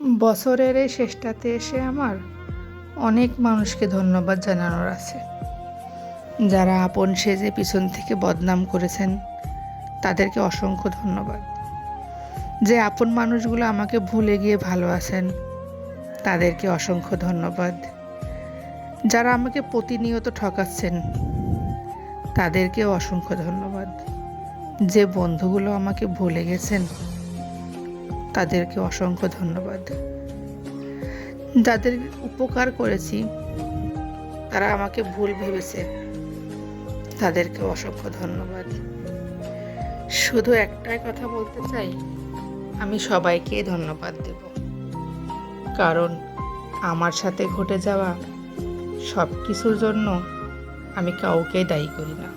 বছরের এই শেষটাতে এসে আমার অনেক মানুষকে ধন্যবাদ জানানোর আছে। যারা আপন সেজে পিছন থেকে বদনাম করেছেন তাদেরকে অসংখ্য ধন্যবাদ। যে আপন মানুষগুলো আমাকে ভুলে গিয়ে ভালো আছেন তাদেরকে অসংখ্য ধন্যবাদ। যারা আমাকে প্রতিনিয়ত ঠকাচ্ছেন তাদেরকেও অসংখ্য ধন্যবাদ। যে বন্ধুগুলো আমাকে ভুলে গেছেন তাদেরকে অসংখ্য ধন্যবাদ। যাদের উপকার করেছি তারা আমাকে ভুল ভেবেছে তাদেরকে অসংখ্য ধন্যবাদ। শুধু একটাই কথা বলতে চাই, আমি সবাইকেই ধন্যবাদ দেব, কারণ আমার সাথে ঘটে যাওয়া সব কিছুর জন্য আমি কাউকেই দায়ী করি না।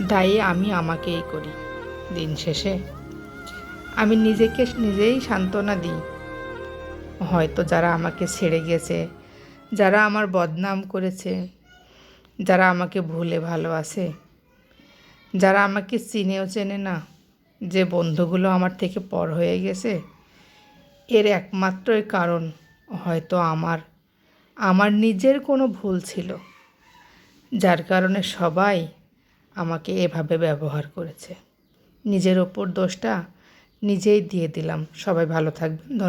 দায়ী আমি আমাকেই করি। দিন শেষে আমি নিজেকে নিজেই সান্ত্বনা দিই। হয়তো যারা আমাকে ছেড়ে গেছে, যারা আমার বদনাম করেছে, যারা আমাকে ভুলে ভালো আছে, যারা আমাকে চিনেও চেনে না, যে বন্ধুগুলো আমার থেকে পর হয়ে গেছে, এর একমাত্রই কারণ হয়তো আমার নিজের কোনো ভুল ছিল, যার কারণে সবাই আমাকে এভাবে ব্যবহার করেছে। নিজের ওপর দোষটা নিজেই দিয়ে দিলাম। সবাই ভালো থাকবেন। ধন্যবাদ।